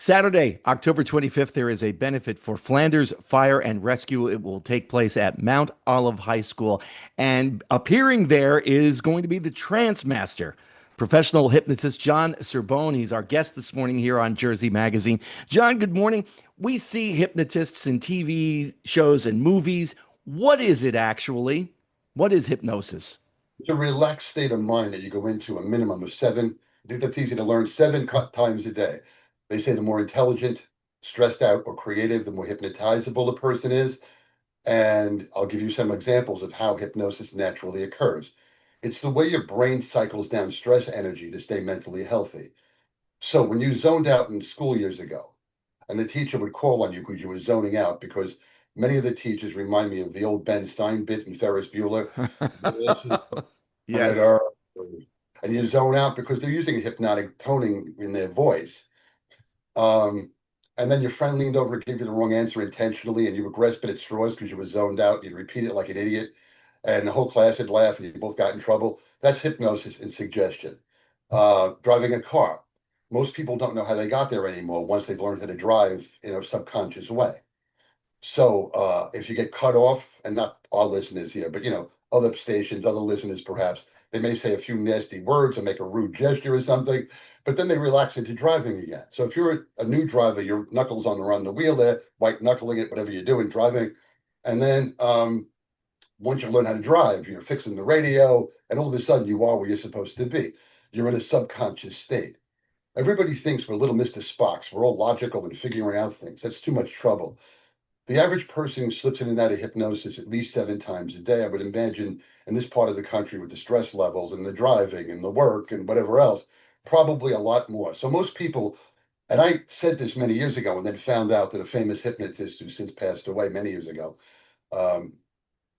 Saturday, October 25th, there is a benefit for Flanders Fire and Rescue. It will take place at Mount Olive High School. And appearing there is going to be the Trance Master, professional hypnotist John Cerbone. He's our guest this morning here on Jersey Magazine. John, good morning. We see hypnotists in TV shows and movies. What is it actually? What is hypnosis? It's a relaxed state of mind that you go into a minimum of seven. I think that's easy to learn times a day. They say the more intelligent, stressed out, or creative, the more hypnotizable a person is. And I'll give you some examples of how hypnosis naturally occurs. It's the way your brain cycles down stress energy to stay mentally healthy. So when you zoned out in school years ago, and the teacher would call on you because you were zoning out, because many of the teachers remind me of the old Ben Stein bit in Ferris Bueller. Planet Yes. Earth, and you zone out because they're using a hypnotic toning in their voice. Um, and then your friend leaned over and gave you the wrong answer intentionally, and you were grasping at straws because you were zoned out. You'd repeat it like an idiot, and the whole class would laugh, and you both got in trouble. That's hypnosis and suggestion. Driving a car. Most people don't know how they got there anymore once they've learned how to drive in a subconscious way. So if you get cut off, and not our listeners here, but other stations, other listeners perhaps, they may say a few nasty words or make a rude gesture or something, but then they relax into driving again. So if you're a new driver, your knuckles on the wheel there, white knuckling it, whatever you're doing, driving, and then once you learn how to drive, you're fixing the radio, and all of a sudden you are where you're supposed to be. You're in a subconscious state. Everybody thinks we're little Mr. Spocks. We're all logical and figuring out things. That's too much trouble. The average person slips in and out of hypnosis at least 7 times a day. I would imagine in this part of the country with the stress levels and the driving and the work and whatever else, probably a lot more. So most people, and I said this many years ago and then found out that a famous hypnotist who since passed away many years ago, um,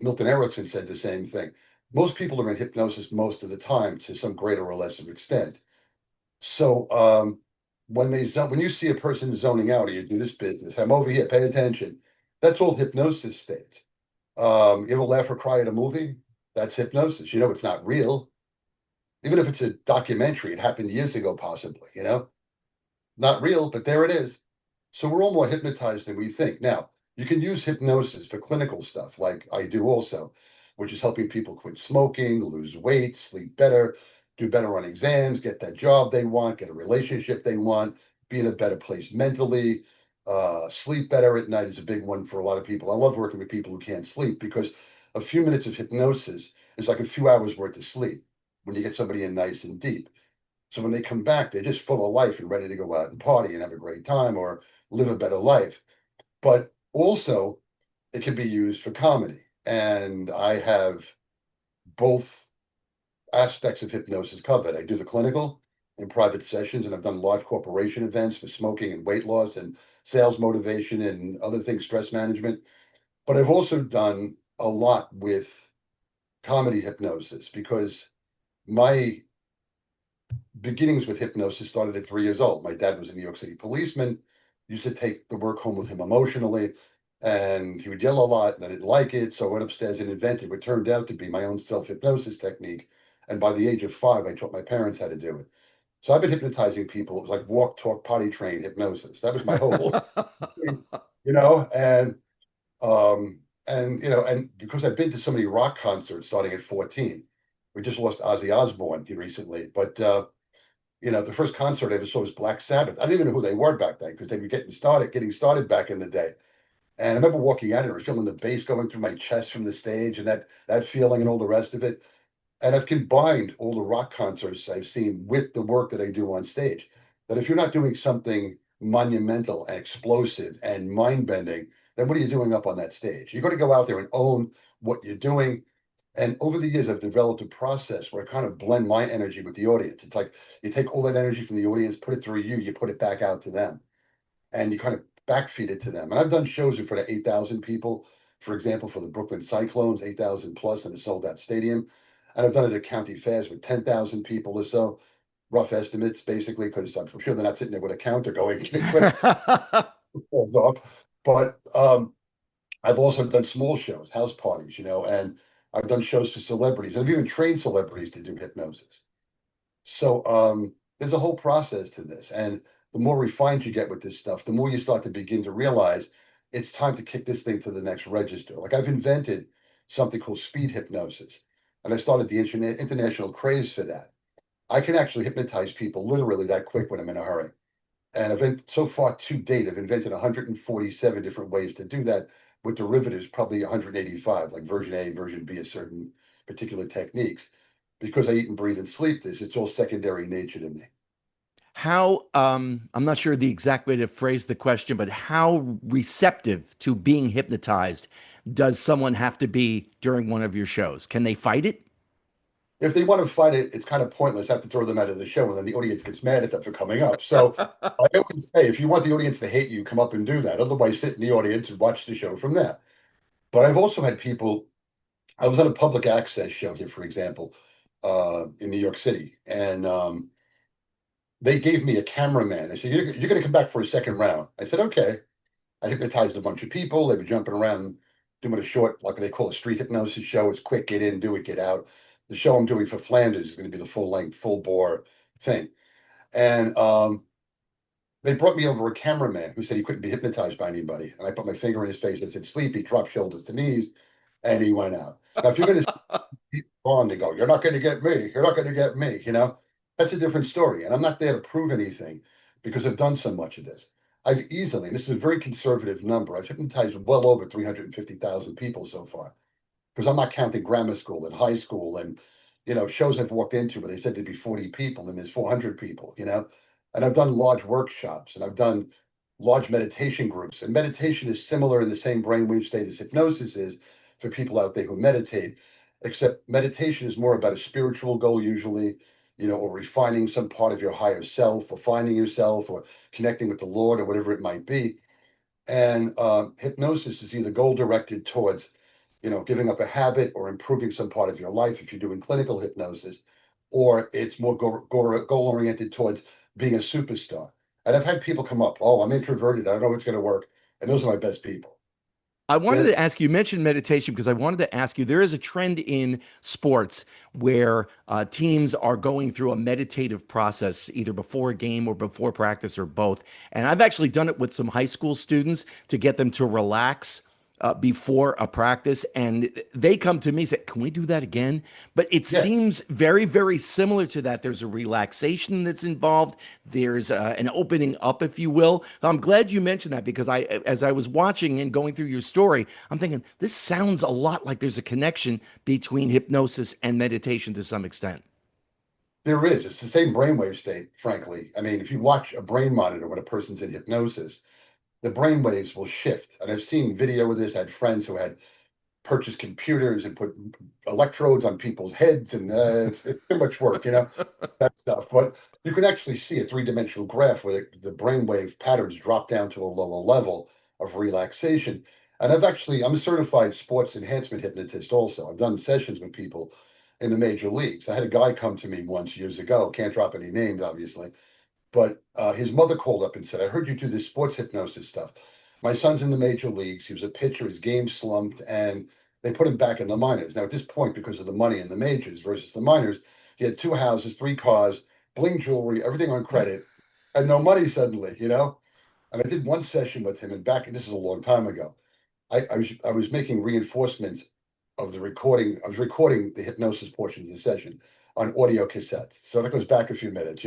Milton Erickson, said the same thing. Most people are in hypnosis most of the time to some greater or lesser extent. So when you see a person zoning out, or you do this business, I'm over here, pay attention. That's all hypnosis states. You ever laugh or cry at a movie? That's hypnosis. You know it's not real. Even if it's a documentary, it happened years ago, possibly, not real, but there it is. So we're all more hypnotized than we think. Now, you can use hypnosis for clinical stuff, like I do also, which is helping people quit smoking, lose weight, sleep better, do better on exams, get that job they want, get a relationship they want, be in a better place mentally. Sleep better at night is a big one for a lot of people. I love working with people who can't sleep because a few minutes of hypnosis is like a few hours worth of sleep when you get somebody in nice and deep. So when they come back, they're just full of life and ready to go out and party and have a great time or live a better life. But also, it can be used for comedy. And I have both aspects of hypnosis covered. I do the clinical in private sessions, and I've done large corporation events for smoking and weight loss and sales motivation and other things, stress management. But I've also done a lot with comedy hypnosis because my beginnings with hypnosis started at 3 years old. My dad was a New York City policeman, used to take the work home with him emotionally, and he would yell a lot, and I didn't like it. So I went upstairs and invented what turned out to be my own self hypnosis technique. And by the age of 5, I taught my parents how to do it. So I've been hypnotizing people. It was like walk, talk, potty train hypnosis. That was my whole thing, you know, and because I've been to so many rock concerts starting at 14, we just lost Ozzy Osbourne recently, but the first concert I ever saw was Black Sabbath. I didn't even know who they were back then because they were getting started back in the day. And I remember walking out and feeling the bass going through my chest from the stage and that feeling and all the rest of it. And I've combined all the rock concerts I've seen with the work that I do on stage. That if you're not doing something monumental and explosive and mind bending, then what are you doing up on that stage? You've got to go out there and own what you're doing. And over the years, I've developed a process where I kind of blend my energy with the audience. It's like you take all that energy from the audience, put it through you, you put it back out to them, and you kind of backfeed it to them. And I've done shows in front of 8,000 people, for example, for the Brooklyn Cyclones, 8,000 plus in a sold out stadium. And I've done it at county fairs with 10,000 people or so, rough estimates, basically, because I'm sure they're not sitting there with a counter going, falls off. But I've also done small shows, house parties, and I've done shows for celebrities. I've even trained celebrities to do hypnosis. So there's a whole process to this. And the more refined you get with this stuff, the more you start to begin to realize it's time to kick this thing to the next register. Like I've invented something called speed hypnosis, and I started the international craze for that. I can actually hypnotize people literally that quick when I'm in a hurry. And so far to date, I've invented 147 different ways to do that with derivatives, probably 185, like version A, version B of certain particular techniques. Because I eat and breathe and sleep this, it's all secondary nature to me. How, I'm not sure the exact way to phrase the question, but how receptive to being hypnotized does someone have to be during one of your shows? Can they fight it? If they want to fight it, it's kind of pointless. I have to throw them out of the show, and then the audience gets mad at them for coming up. So I always say, if you want the audience to hate you, come up and do that. Otherwise, sit in the audience and watch the show from there. But I've also had people. I was on a public access show here, for example, in New York City, and they gave me a cameraman. They said, "You're going to come back for a second round." I said, "Okay." I hypnotized a bunch of people. They were jumping around doing a short, like they call a street hypnosis show. It's quick, get in, do it, get out. The show I'm doing for Flanders is going to be the full length, full bore thing. And they brought me over a cameraman who said he couldn't be hypnotized by anybody. And I put my finger in his face and said, sleep. He dropped shoulders to knees and he went out. Now, if you're going to keep on, they go, you're not going to get me. You're not going to get me. That's a different story. And I'm not there to prove anything because I've done so much of this. I've easily, this is a very conservative number, I've hypnotized well over 350,000 people so far because I'm not counting grammar school and high school and shows I've walked into where they said there'd be 40 people and there's 400 people, and I've done large workshops and I've done large meditation groups. And meditation is similar in the same brainwave state as hypnosis is for people out there who meditate, except meditation is more about a spiritual goal usually, or refining some part of your higher self or finding yourself or connecting with the Lord or whatever it might be. And hypnosis is either goal directed towards, giving up a habit or improving some part of your life if you're doing clinical hypnosis, or it's more goal oriented towards being a superstar. And I've had people come up, oh, I'm introverted. I don't know if it's going to work. And those are my best people. I wanted So to ask you, you mentioned meditation because I wanted to ask you, there is a trend in sports where teams are going through a meditative process either before a game or before practice or both. And I've actually done it with some high school students to get them to relax before a practice. And they come to me and say, can we do that again? But it yeah, seems very, very similar to that. There's a relaxation that's involved. There's an opening up, if you will. I'm glad you mentioned that because as I was watching and going through your story, I'm thinking this sounds a lot like there's a connection between hypnosis and meditation to some extent. there is. It's the same brainwave state, frankly. I mean, if you watch a brain monitor when a person's in hypnosis, the brain waves will shift. And I've seen video of this. I had friends who had purchase computers and put electrodes on people's heads, and it's too much work, that stuff. But you can actually see a three-dimensional graph where the brainwave patterns drop down to a lower level of relaxation. And I'm a certified sports enhancement hypnotist also. I've done sessions with people in the major leagues. I had a guy come to me once years ago, can't drop any names, obviously, but his mother called up and said, I heard you do this sports hypnosis stuff. My son's in the major leagues. He was a pitcher. His game slumped, and they put him back in the minors. Now, at this point, because of the money in the majors versus the minors, he had two houses, three cars, bling jewelry, everything on credit, and no money suddenly. And I did one session with him, and this is a long time ago. I was making reinforcements of the recording. I was recording the hypnosis portion of the session on audio cassettes. So that goes back a few minutes.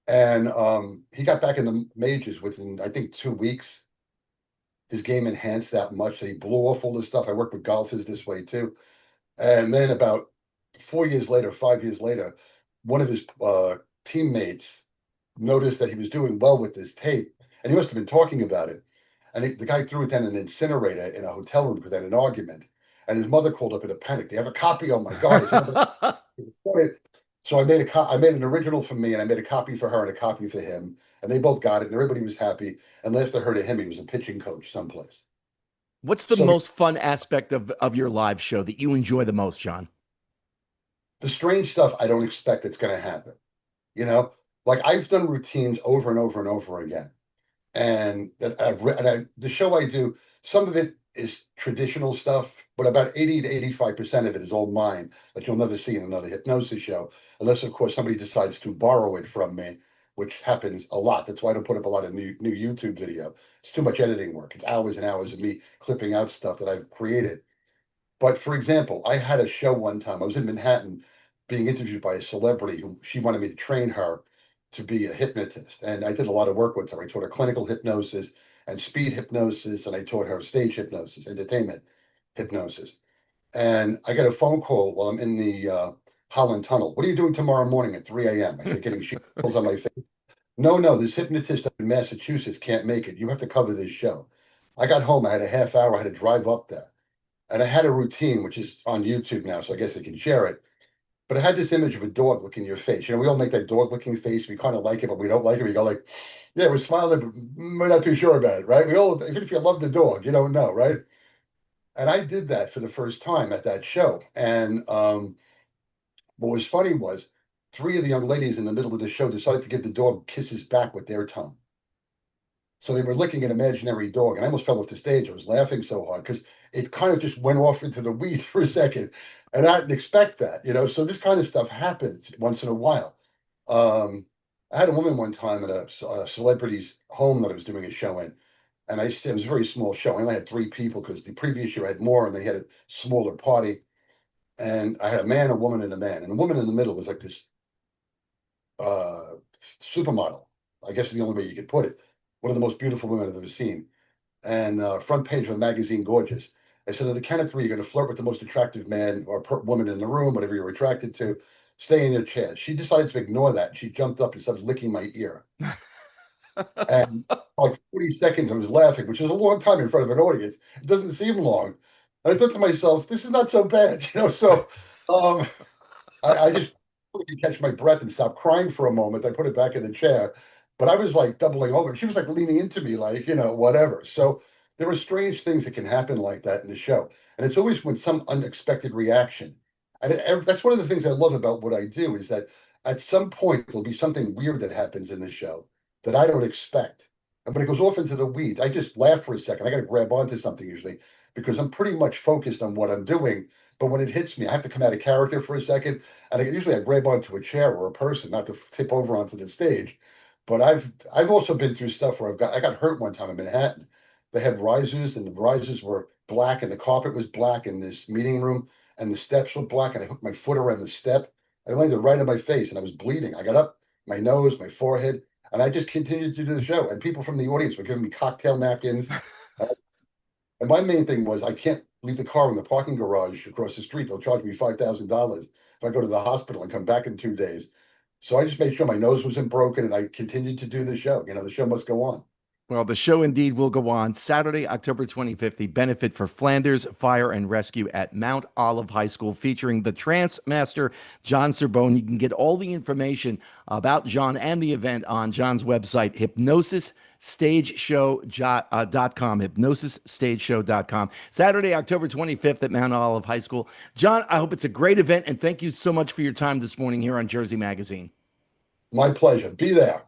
And he got back in the majors within, I think, 2 weeks. His game enhanced that much that he blew off all this stuff. I work with golfers this way too. And then about 4 years later, 5 years later, one of his teammates noticed that he was doing well with this tape, and he must have been talking about it. And the guy threw it down in an incinerator in a hotel room because they had an argument. And his mother called up in a panic. They have a copy. Oh my God! Is anybody So I made an original for me, and I made a copy for her and a copy for him, and they both got it, and everybody was happy. And last I heard of him, he was a pitching coach someplace. What's the So most fun aspect of your live show that you enjoy the most, John? the strange stuff I don't expect it's going to happen. You know, like I've done routines over and over and over again, and that the show I do, some of it is traditional stuff, but about 80 to 85% of it is all mine that you'll never see in another hypnosis show, unless of course somebody decides to borrow it from me, which happens a lot. That's why I don't put up a lot of new YouTube video. It's too much editing work. It's hours and hours of me clipping out stuff that I've created. But for example, I had a show one time. I was in Manhattan being interviewed by a celebrity who she wanted me to train her to be a hypnotist. And I did a lot of work with her. I taught her clinical hypnosis and speed hypnosis, and I taught her stage hypnosis, entertainment hypnosis. And I get a phone call while I'm in the Holland Tunnel. What are you doing tomorrow morning at 3 a.m.? I said, getting shingles on my face. No, no, this hypnotist up in Massachusetts can't make it. You have to cover this show. I got home. I had a half hour. I had to drive up there. And I had a routine, which is on YouTube now, so I guess I can share it. But I had this image of a dog licking your face. You know, we all make that dog licking face. We kind of like it, but we don't like it. We go like, yeah, we're smiling, but we're not too sure about it, right? We all, even if you love the dog, you don't know, right? And I did that for the first time at that show. And what was funny was three of the young ladies in the middle of the show decided to give the dog kisses back with their tongue. So they were licking an imaginary dog, and I almost fell off the stage. I was laughing so hard because it kind of just went off into the weeds for a second, and I didn't expect that, you know. So this kind of stuff happens once in a while. I had a woman one time at a celebrity's home that I was doing a show in, and I said it was a very small show. I only had three people because the previous year I had more, and they had a smaller party. And I had a man, a woman, and a man, and the woman in the middle was like this uh, supermodel. I guess the only way you could put it. One of the most beautiful women I've ever seen, and front page of a magazine, gorgeous. I said, on the count of three, you're going to flirt with the most attractive man or woman in the room, whatever you're attracted to. Stay in your chair. She decided to ignore that. She jumped up and started licking my ear. And like 40 seconds, I was laughing, which is a long time in front of an audience. It doesn't seem long. And I thought to myself, this is not so bad, you know. So um, I just could catch my breath and stop crying for a moment. I put it back in the chair, but I was like doubling over. She was like leaning into me, like, you know, whatever. So there were strange things that can happen like that in the show. And it's always with some unexpected reaction. And that's one of the things I love about what I do is that at some point there'll be something weird that happens in the show that I don't expect. And when it goes off into the weeds, I just laugh for a second. I got to grab onto something usually because I'm pretty much focused on what I'm doing. But when it hits me, I have to come out of character for a second, and usually I grab onto a chair or a person, not to tip over onto the stage. But I've also been through stuff where I got hurt one time in Manhattan. They had risers, and the risers were black, and the carpet was black in this meeting room, and the steps were black, and I hooked my foot around the step, and it landed right on my face, and I was bleeding. I got up, my nose, my forehead, and I just continued to do the show. And people from the audience were giving me cocktail napkins. And my main thing was I can't leave the car in the parking garage across the street. They'll charge me $5,000 if I go to the hospital and come back in 2 days. So I just made sure my nose wasn't broken and I continued to do the show. You know, the show must go on. Well, the show indeed will go on Saturday, October 25th, the benefit for Flanders Fire and Rescue at Mount Olive High School, featuring the trance master, John Cerbone. You can get all the information about John and the event on John's website, hypnosisstageshow.com, hypnosisstageshow.com. Saturday, October 25th at Mount Olive High School. John, I hope it's a great event, and thank you so much for your time this morning here on Jersey Magazine. My pleasure. Be there.